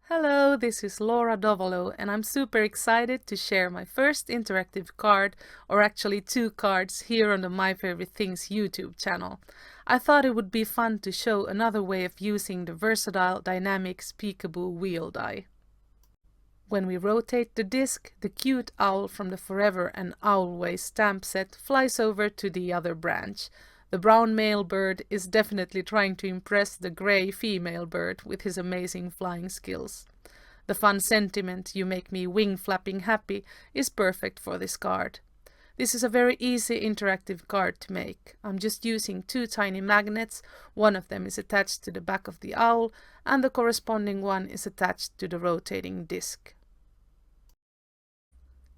Hello, this is Laura Dovalo, and I'm super excited to share my first interactive card, or actually two cards, here on the My Favorite Things YouTube channel. I thought it would be fun to show another way of using the versatile Dynamics Peek-a-Boo Wheel Die. When we rotate the disc, the cute owl from the Forever and Owlways stamp set flies over to the other branch. The brown male bird is definitely trying to impress the grey female bird with his amazing flying skills. The fun sentiment, "You make me wing flapping happy," is perfect for this card. This is a very easy interactive card to make. I'm just using two tiny magnets. One of them is attached to the back of the owl, and the corresponding one is attached to the rotating disc.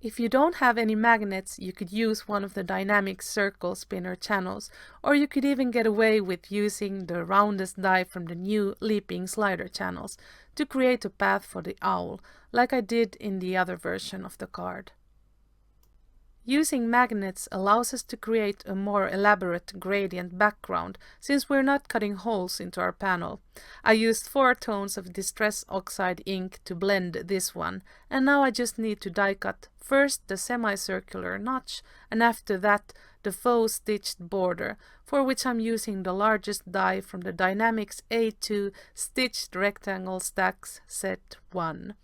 If you don't have any magnets, you could use one of the dynamic circle spinner channels, or you could even get away with using the roundest die from the new leaping slider channels to create a path for the owl, like I did in the other version of the card. Using magnets allows us to create a more elaborate gradient background, since we're not cutting holes into our panel. I used 4 tones of Distress Oxide ink to blend this one, and now I just need to die cut first the semicircular notch, and after that the faux stitched border, for which I'm using the largest die from the Dynamics A2 Stitched Rectangle STAX Set 1.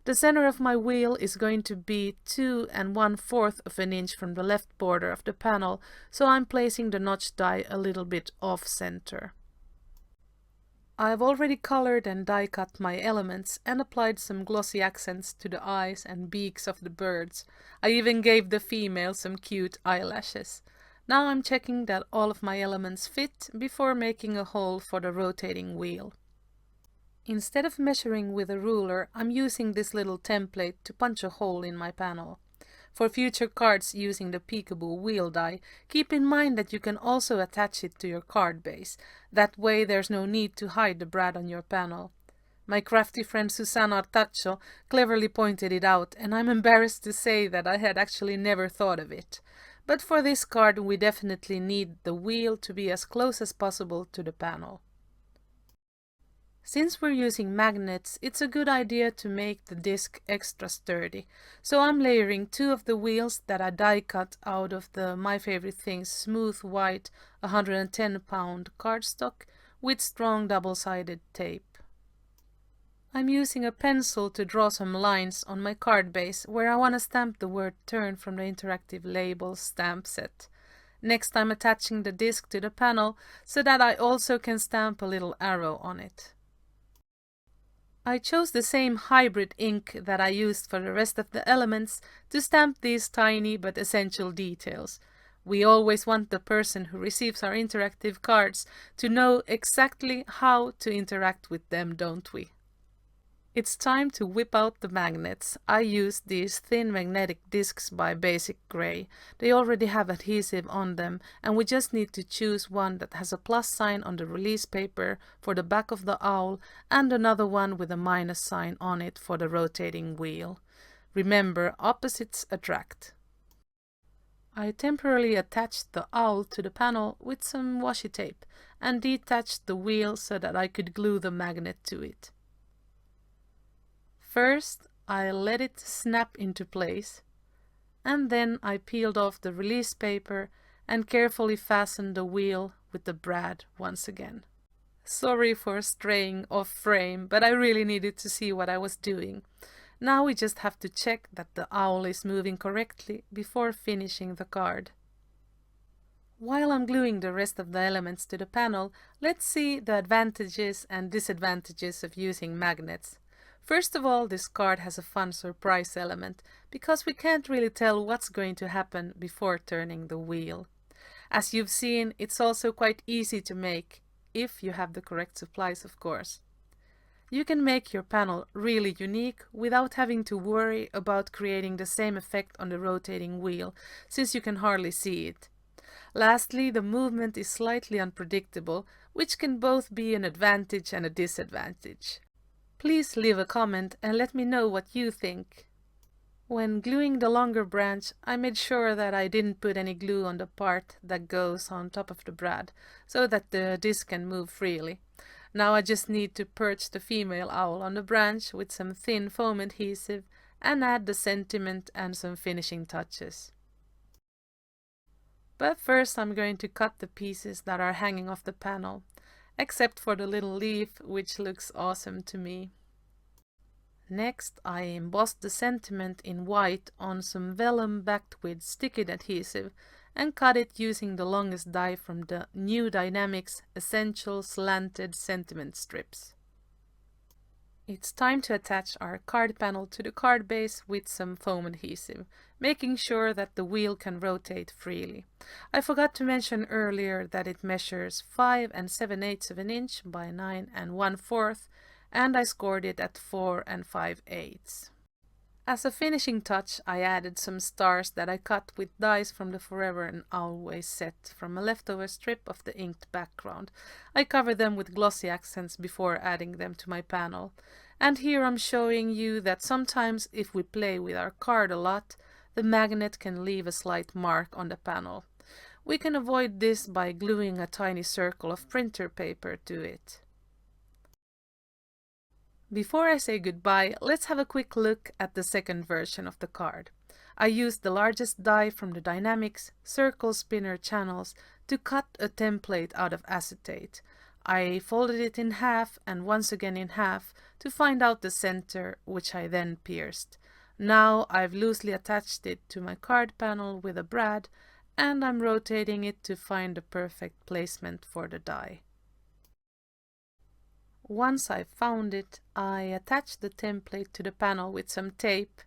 The center of my wheel is going to be 2 1/4 of an inch from the left border of the panel, so I'm placing the notch die a little bit off center. I've already colored and die cut my elements and applied some glossy accents to the eyes and beaks of the birds. I even gave the female some cute eyelashes. Now I'm checking that all of my elements fit before making a hole for the rotating wheel. Instead of measuring with a ruler, I'm using this little template to punch a hole in my panel. For future cards using the Peek-a-Boo Wheel Die, keep in mind that you can also attach it to your card base. That way there's no need to hide the brad on your panel. My crafty friend Susana Artacho cleverly pointed it out, and I'm embarrassed to say that I had actually never thought of it. But for this card we definitely need the wheel to be as close as possible to the panel. Since we're using magnets, it's a good idea to make the disc extra sturdy. So I'm layering 2 of the wheels that I die cut out of the My Favorite Things smooth white 110-pound cardstock with strong double-sided tape. I'm using a pencil to draw some lines on my card base where I want to stamp the word turn from the interactive labels stamp set. Next I'm attaching the disc to the panel so that I also can stamp a little arrow on it. I chose the same hybrid ink that I used for the rest of the elements to stamp these tiny but essential details. We always want the person who receives our interactive cards to know exactly how to interact with them, don't we? It's time to whip out the magnets. I used these thin magnetic discs by Basic Grey. They already have adhesive on them, and we just need to choose one that has a plus sign on the release paper for the back of the owl and another one with a minus sign on it for the rotating wheel. Remember, opposites attract. I temporarily attached the owl to the panel with some washi tape and detached the wheel so that I could glue the magnet to it. First, I let it snap into place, and then I peeled off the release paper and carefully fastened the wheel with the brad once again. Sorry for straying off frame, but I really needed to see what I was doing. Now we just have to check that the owl is moving correctly before finishing the card. While I'm gluing the rest of the elements to the panel, let's see the advantages and disadvantages of using magnets. First of all, this card has a fun surprise element, because we can't really tell what's going to happen before turning the wheel. As you've seen, it's also quite easy to make, if you have the correct supplies, of course. You can make your panel really unique without having to worry about creating the same effect on the rotating wheel, since you can hardly see it. Lastly, the movement is slightly unpredictable, which can both be an advantage and a disadvantage. Please leave a comment and let me know what you think. When gluing the longer branch, I made sure that I didn't put any glue on the part that goes on top of the brad, so that the disc can move freely. Now I just need to perch the female owl on the branch with some thin foam adhesive and add the sentiment and some finishing touches. But first I'm going to cut the pieces that are hanging off the panel, except for the little leaf, which looks awesome to me. Next, I embossed the sentiment in white on some vellum backed with sticky adhesive and cut it using the longest die from the new Dynamics Essential Slanted Sentiment Strips. It's time to attach our card panel to the card base with some foam adhesive, making sure that the wheel can rotate freely. I forgot to mention earlier that it measures 5 7/8 of an inch by 9 1/4, and I scored it at 4 5/8. As a finishing touch, I added some stars that I cut with dies from the Forever and Owlways set from a leftover strip of the inked background. I covered them with Glossy Accents before adding them to my panel. And here I'm showing you that sometimes if we play with our card a lot, the magnet can leave a slight mark on the panel. We can avoid this by gluing a tiny circle of printer paper to it. Before I say goodbye, let's have a quick look at the second version of the card. I used the largest die from the Dynamics Circle Spinner channels to cut a template out of acetate. I folded it in half and once again in half to find out the center, which I then pierced. Now I've loosely attached it to my card panel with a brad, and I'm rotating it to find the perfect placement for the die. Once I've found it, I attach the template to the panel with some tape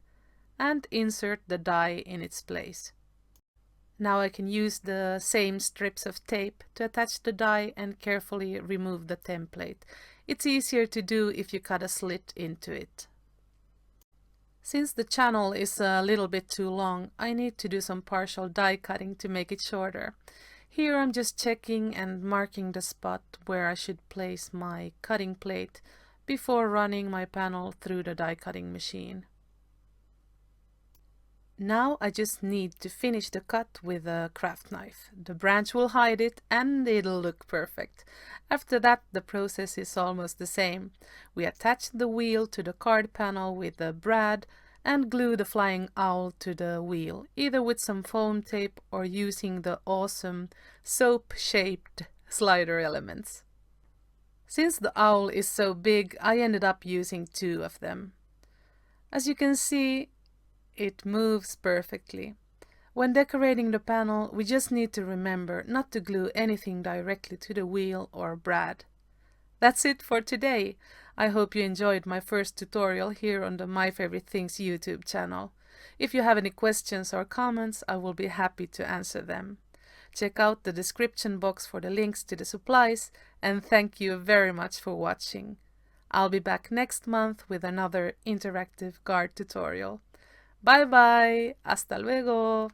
and insert the die in its place. Now I can use the same strips of tape to attach the die and carefully remove the template. It's easier to do if you cut a slit into it. Since the channel is a little bit too long, I need to do some partial die cutting to make it shorter. Here I'm just checking and marking the spot where I should place my cutting plate before running my panel through the die cutting machine. Now I just need to finish the cut with a craft knife. The branch will hide it and it'll look perfect. After that, the process is almost the same. We attach the wheel to the card panel with a brad and glue the flying owl to the wheel, either with some foam tape or using the awesome soap-shaped slider elements. Since the owl is so big, I ended up using 2 of them. As you can see, it moves perfectly. When decorating the panel, we just need to remember not to glue anything directly to the wheel or brad. That's it for today. I hope you enjoyed my first tutorial here on the My Favorite Things YouTube channel. If you have any questions or comments, I will be happy to answer them. Check out the description box for the links to the supplies, and thank you very much for watching. I'll be back next month with another interactive card tutorial. Bye bye! Hasta luego!